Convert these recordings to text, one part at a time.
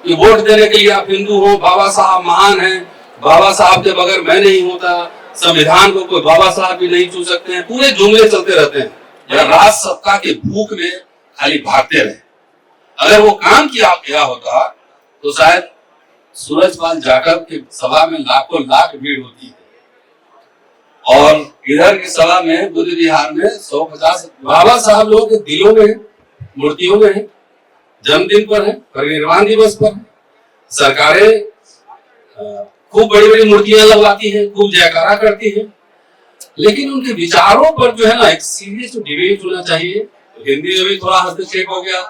कि वोट देने के लिए आप हिंदू हो, बाबा साहब महान हैं, बाबा साहब के बगैर मैं नहीं होता, संविधान को कोई बाबा साहब भी नहीं छू सकते हैं, पूरे जुमले चलते रहते हैं या राज सत्ता के भूख में खाली भागते रहे। अगर वो काम किया गया होता तो शायद सूरजपाल जाटव की सभा में लाखों लाख भीड़ होती है और इधर की सभा में बुद्ध विहार में 150 बाबा साहब लोगों के दिलों में है, मूर्तियों में है, जन्मदिन पर है, परिनिर्वाण दिवस पर है, सरकारें खूब बड़ी बड़ी मूर्तियां लगवाती हैं, खूब जयकारा करती हैं, लेकिन उनके विचारों पर जो है ना एक सीरियस डिबेट होना चाहिए। तो हिंदी में भी थोड़ा हस्तक्षेप हो गया,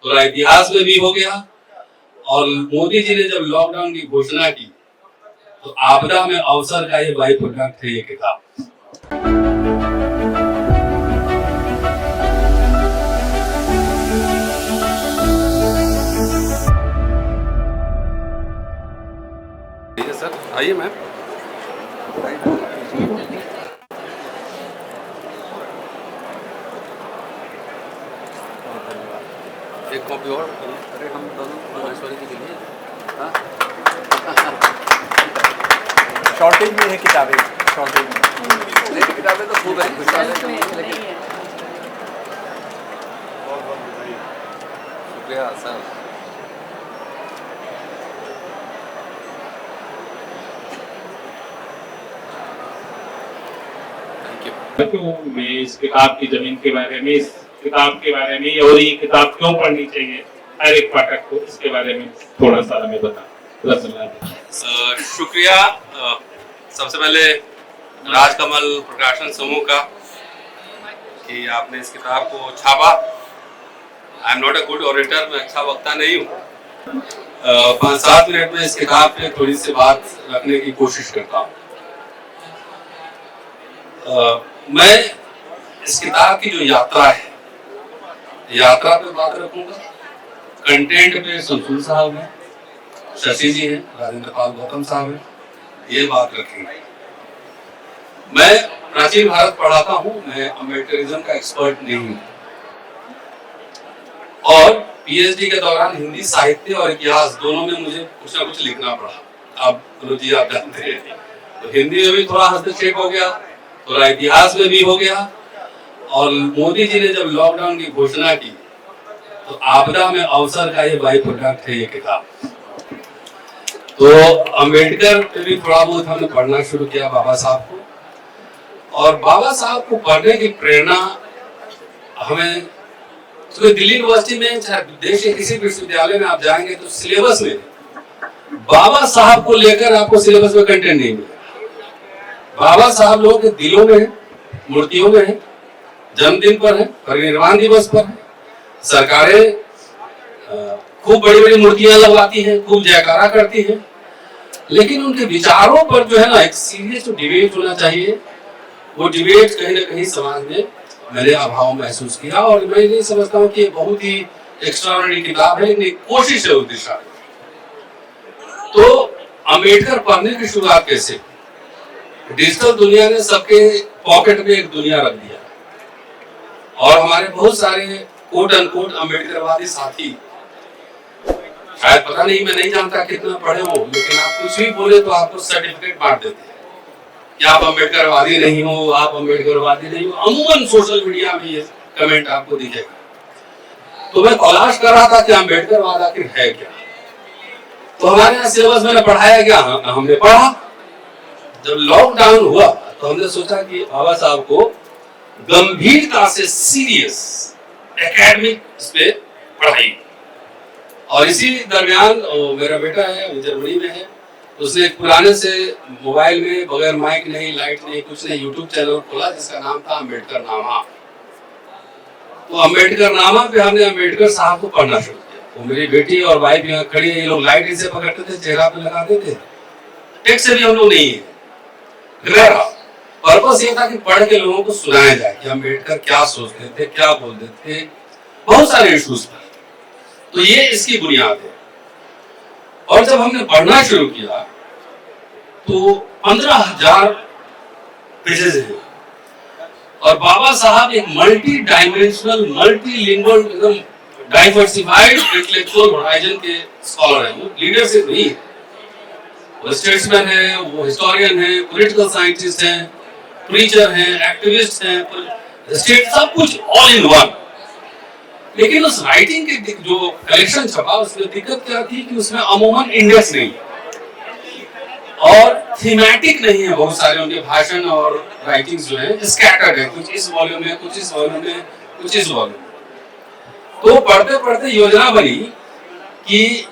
थोड़ा इतिहास में भी हो गया। और मोदी जी ने जब लॉकडाउन की घोषणा की तो आपदा में अवसर का ये बाई प्रोडक्ट है ये किताब। ठीक है सर, आइए मैम। एक कॉपी और अरे हम दोनों ऐश्वर्य जी के लिए शॉर्टेज में है किताबें, शॉर्टेज में नहीं किताबें तो खूब है, शुक्रिया सर। मैं इस किताब की जमीन के बारे में, इस किताब के बारे में और ये किताब क्यों पढ़नी चाहिए हर एक पाठक को, इसके बारे में थोड़ा सा हमें बता। शुक्रिया सबसे पहले राजकमल प्रकाशन समूह का कि आपने इस किताब को छापा। I am not a good orator, मैं अच्छा वक्ता नहीं हूँ। 5-7 मिनट में इस किताब पे थोड़ी सी बात रखने की कोशिश करता हूँ। मैं इस किताब की जो यात्रा है, यात्रा पे बात रखूंगा, कंटेंट पे संसूल साहब हैं, शशि जी हैं, राजेंद्र पाल गौतम साहब हैं, ये बात रखेंगे। मैं प्राचीन भारत पढ़ाता हूँ, मैं अम्बेडकरिज्म का एक्सपर्ट नहीं हूँ और पीएचडी के दौरान हिंदी साहित्य और इतिहास दोनों में मुझे कुछ ना कुछ लिखना पड़ा। आप अनुजी आप जानते हैं, तो हिंदी में भी थोड़ा हस्तक्षेप हो गया, थोड़ा इतिहास में भी हो गया। और मोदी जी ने जब लॉकडाउन की घोषणा की तो आपदा में अवसर का ये बाई प्रोडक्ट है ये किताब। तो अंबेडकर पे भी थोड़ा बहुत हमने पढ़ना शुरू किया, बाबा साहब को, और बाबा साहब को पढ़ने की प्रेरणा हमें तो दिल्ली यूनिवर्सिटी में, चाहे देश के किसी विश्वविद्यालय में आप जाएंगे तो सिलेबस में बाबा साहब को लेकर आपको सिलेबस में कंटेंट नहीं मिलेगा। बाबा साहब लोगों के दिलों में है, मूर्तियों में है, जन्मदिन पर है, परिनिर्वाण दिवस पर है, सरकारें खूब बड़ी बड़ी मूर्तियां लगवाती हैं, खूब जयकारा करती हैं, लेकिन उनके विचारों पर जो है ना एक सीरियस डिबेट होना चाहिए। वो डिबेट कहीं ना कहीं समाज में मैंने अभाव महसूस किया और मैं नहीं समझता हूँ कि बहुत ही एक्स्ट्राऑर्डिनरी किताब है, लेकिन कोशिश है उस दिशा में। तो अंबेडकर पढ़ने की शुरुआत कैसे? डिजिटल दुनिया ने सबके पॉकेट में एक दुनिया रख दिया और हमारे बहुत सारे कोट अनकोट अम्बेडकरवादी साथी, शायद पता नहीं, मैं नहीं जानता कितना पढ़े हो, लेकिन आप कुछ भी बोले तो आपको सर्टिफिकेट बांट देते हैं कि आप अम्बेडकरवादी नहीं हो, आप अम्बेडकरवादी नहीं हो। अमूमन सोशल मीडिया में ये कमेंट आपको दिखेगा। तो मैं तलाश कर रहा था कि अम्बेडकरवाद आखिर है क्या। तो हमारे यहाँ सिलेबस में पढ़ाया गया, हमने पढ़ा। जब लॉकडाउन हुआ तो हमने सोचा कि बाबा साहब को गंभीरता से सीरियस एकेडमिक पे पढ़ाई। और इसी दरमियान मेरा बेटा है, वो जर्मनी में है, उसने एक पुराने से मोबाइल में बगैर माइक नहीं, लाइट नहीं, कुछ नहीं, यूट्यूब चैनल खोला जिसका नाम था अम्बेडकर नामा। तो अम्बेडकर नामा पे हमने अम्बेडकर साहब को पढ़ना शुरू किया। वो मेरी बेटी और वाइफ यहाँ खड़ी है, ये लोग लाइट इसे पकड़ते थे, चेहरा पे लगाते थे, टेक्स्ट से भी हम लोग नहीं है। पर्पस ये था कि पढ़ के लोगों को सुनाया जाए कि अम्बेडकर क्या सोचते थे, क्या बोलते थे, बहुत सारे इश्यूज पर। तो ये इसकी बुनियाद है। और जब हमने पढ़ना शुरू किया तो 15,000 पेजेस है और बाबा साहब एक मल्टी डायमेंशनल, मल्टीलिंगुअल, एकदम डाइवर्सिफाइड इंटेलेक्चुअल होराइजन के स्कॉलर हैं, वो लीडरशिप नहीं है, वो स्टेट्समैन है, वो हिस्टोरियन है, पॉलिटिकल साइंटिस्ट हैं, प्रीचर हैं, एक्टिविस्ट हैं, स्टेट, सब कुछ ऑल इन वन। लेकिन उस राइटिंग के जो कलेक्शन छपा उसमें दिक्कत क्या थी कि उसमें अमूमन इंडेक्स नहीं और थीमेटिक नहीं है, बहुत सारे उनके भाषण और राइटिंग्स जो है स्कैटर्ड है, कुछ इस वॉल्यूम में, कुछ इस वॉल्यूम में, कुछ इस वॉल्यूम में। तो पढ़ते पढ़ते योजना बनी कि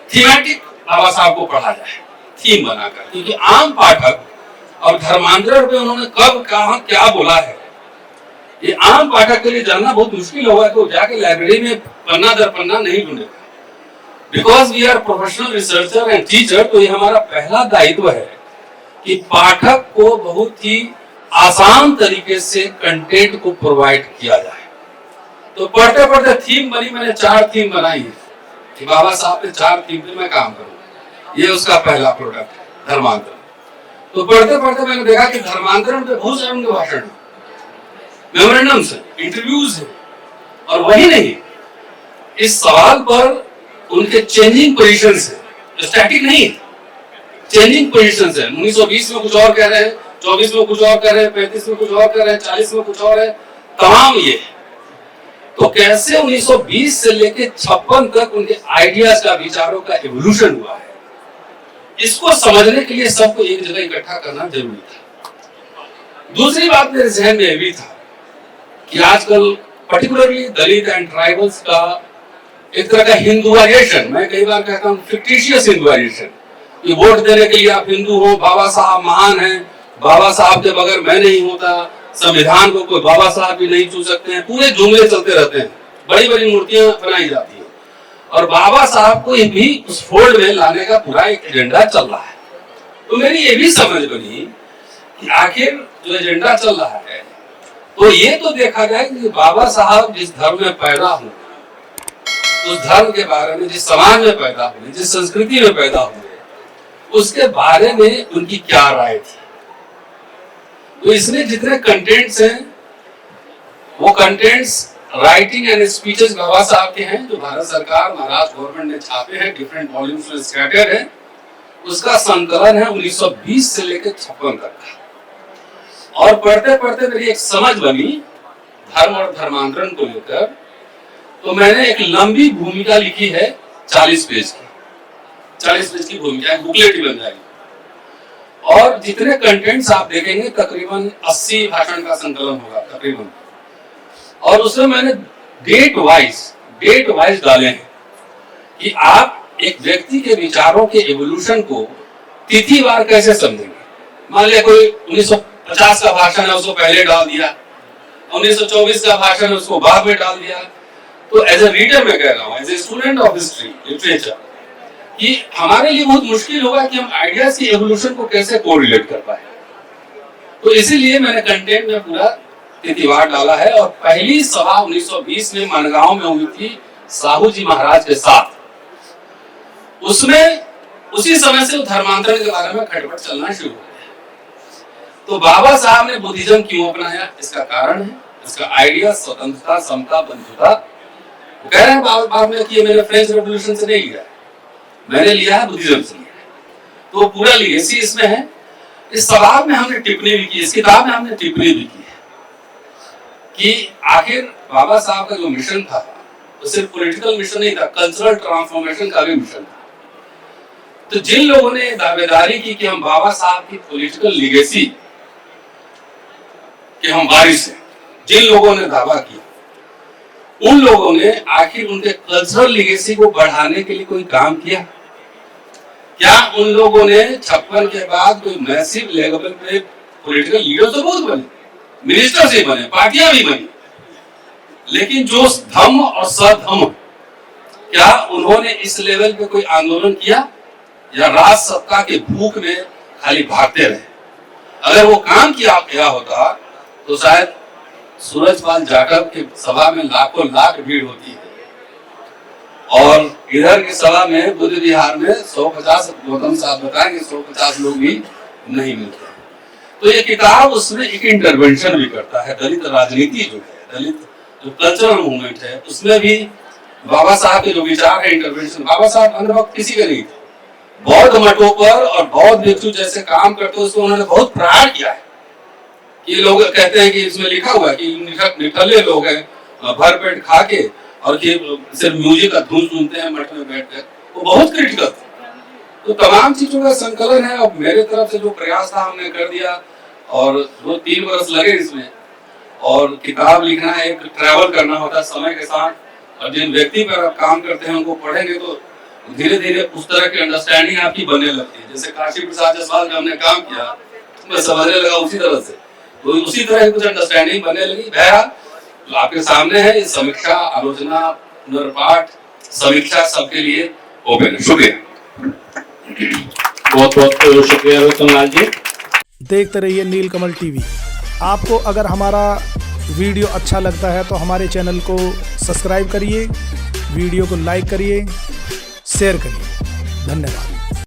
थीमेटिक बाबा साहब को पढ़ा जाए, थीम बनाकर, क्योंकि आम पाठक और धर्मांतरण पे उन्होंने कब कहाँ क्या बोला है ये आम पाठक के लिए जानना बहुत मुश्किल होगा, तो जाके लाइब्रेरी में पन्ना दर पन्ना नहीं ढूंढेगा। Because we are professional researcher and teacher, तो ये हमारा पहला दायित्व है कि पाठक को बहुत ही आसान तरीके से कंटेंट को प्रोवाइड किया जाए। तो पढ़ते पढ़ते थीम बनी, मैंने 4 थीम बनाई है कि बाबा साहब पे 4 थीम पे मैं काम करूंगा, ये उसका पहला प्रोडक्ट है, धर्मांतरण। तो पढ़ते पढ़ते मैंने देखा कि धर्मांतरण पे बहुत सारे उनके भाषण है, मेमोरेंडम्स है, इंटरव्यूज है, और वही नहीं, इस सवाल पर उनके चेंजिंग पोजीशंस है, स्टैटिक नहीं है, चेंजिंग पोजीशंस है। 1920 में कुछ और कह रहे हैं, 24 में कुछ और कह रहे हैं, 35 में कुछ और कह रहे हैं, 40 में कुछ और है, तमाम ये। तो कैसे 1920 से लेके 56 तक उनके आइडियाज का, विचारों का एवोल्यूशन हुआ है, इसको समझने के लिए सबको एक जगह इकट्ठा करना जरूरी था। दूसरी बात मेरे जहन में यह भी था कि आजकल पर्टिकुलरली दलित एंड ट्राइबल्स का एक तरह का हिंदुआइजेशन, मैं कई बार कहता हूँ फिक्टिशियस हिंदुआइजेशन, कि वोट देने के लिए आप हिंदू हो, बाबा साहब महान हैं, बाबा साहब के बगैर मैं नहीं होता, संविधान को कोई बाबा साहब भी नहीं छू सकते हैं, पूरे जुमले चलते रहते हैं, बड़ी बड़ी मूर्तियां बनाई जाती हैं, और बाबा साहब को भी उस फोल्ड में लाने का पूरा एक एजेंडा चल रहा है। तो मेरी ये भी समझ बनी कि आखिर जो एजेंडा चल रहा है, तो ये तो देखा जाए कि बाबा साहब जिस धर्म में पैदा हुए, उस धर्म के बारे में, जिस समाज में पैदा हुए, जिस संस्कृति में पैदा हुए, उसके बारे में उनकी क्या राय थी। तो इसमें जितने कंटेंट्स हैं, वो कंटेंट्स राइटिंग एंड स्पीचेस बाबा साहब के हैं, जो भारत सरकार, महाराष्ट्र गवर्नमेंट ने छापे हैं, डिफरेंट वॉल्यूम्स में स्कैटर्ड है। उसका संकलन है 1920 से लेकर 56 तक का। और पढ़ते पढ़ते मेरी एक समझ बनी धर्म और धर्मांतरण को लेकर, तो मैंने एक लंबी भूमिका लिखी है 40 पेज की भूमिका, बुकलेट ही बन जाएगी। और जितने कंटेंट्स आप देखेंगे तकरीबन 80 भाषण का संकलन होगा तकरीबन, और उसमें मैंने डेट वाइज डाले हैं कि आप एक व्यक्ति के विचारों के एवोल्यूशन को तिथिवार कैसे समझेंगे। मान लिया कोई 1950 का भाषण है, उसको पहले डाल दिया, 1924 का भाषण है, उसको बाद में डाल दिया। तो एज ए रीडर मैं कह रहा हूँ, as a student of history literature, कि हमारे लिए बहुत मुश्किल होगा कि हम आइडियाज की एवोल्यूशन को कैसे कोरिलेट कर पाए। तो इसीलिए मैंने कंटेंट में पूरा तिथिवार डाला है। और पहली सभा 1920 में मनगांव में हुई थी साहू जी महाराज के साथ। उसमें उसी समय से धर्मांतरण के बारे में खटपट चलना शुरू हो गया। तो बाबा साहब ने बुद्धिज्म क्यों अपनाया, इसका कारण है, इसका आइडिया स्वतंत्रता, समता, बंधुता। वो कह रहे हैं बाद में कि मैंने फ्रेंच रेवोल्यूशन से नहीं लिया, मैंने लिया है बुद्धिज्म से। तो पूरा लीगेसी इसमें है। इस सवाल में हमने टिप्पणी भी की, इस किताब में हमने टिप्पणी भी की है कि आखिर बाबा साहब का जो मिशन था वो सिर्फ पॉलिटिकल मिशन नहीं था, कल्चरल ट्रांसफॉर्मेशन का भी मिशन था। तो जिन लोगों ने दावेदारी की कि हम बाबा साहब की पॉलिटिकल लीगेसी के हम वारिस हैं, जिन लोगों ने दावा किया, उन लोगों ने आखिर उनके कल्चरल लीगेसी को बढ़ाने के लिए कोई काम किया क्या? उन लोगों ने 56 के बाद कोई मैसिव लेवल पे पॉलिटिकल लीडर तो बहुत बने, मिनिस्टर से बने, पार्टियां भी बनी, लेकिन जो धम्म और सधम्म, क्या उन्होंने इस लेवल पे कोई आंदोलन किया या राज सत्ता के भूख में खाली भागते रहे? अगर वो काम किया गया होता तो शायद सूरजपाल जाटव की सभा में लाखों लाख भीड़ होती है, और इधर की सभा में बुद्ध विहार में 150, गौतम साहब बताएंगे 150 लोग भी नहीं मिलते। तो ये किताब उसमें एक इंटरवेंशन भी करता है, दलित राजनीति जो है, दलित जो कल्चरल मूवमेंट है, उसमें भी बाबा साहब के जो विचार है इंटरवेंशन, बाबा साहब अंधभक्त किसी के नहीं थे। बौद्ध मठों पर और बौद्ध भिक्षु जैसे काम करते उसको उन्होंने बहुत प्रहार किया है। ये लोग कहते हैं कि इसमें लिखा हुआ है कि निठल्ले लोग हैं, भर पेट खा के और कि सिर्फ म्यूजिक का धुन सुनते हैं मठ में बैठकर, वो बहुत क्रिटिकल थे। तो तमाम चीजों का संकलन है और मेरे तरफ से जो प्रयास था हमने कर दिया और 2-3 वर्ष लगे इसमें। और किताब लिखना है, एक ट्रैवल करना होता है समय के साथ, और जिन व्यक्ति पर आप काम करते हैं उनको पढ़ेंगे तो धीरे धीरे उस तरह की अंडरस्टैंडिंग आपकी बनने लगती है। जैसे काशी प्रसाद जायसवाल का हमने काम किया, मैं समझने लगा उसी तरह से, तो उसी तरह की कुछ अंडरस्टैंडिंग बनने लगी। बहरहाल आपके सामने है, समीक्षा, आलोचना, पुनर्पाठ, समीक्षा सबके लिए ओपन है। शुक्रिया, बहुत बहुत शुक्रिया रतनलाल जी। देखते रहिए नीलकमल टीवी। आपको अगर हमारा वीडियो अच्छा लगता है तो हमारे चैनल को सब्सक्राइब करिए, वीडियो को लाइक करिए, शेयर करिए। धन्यवाद।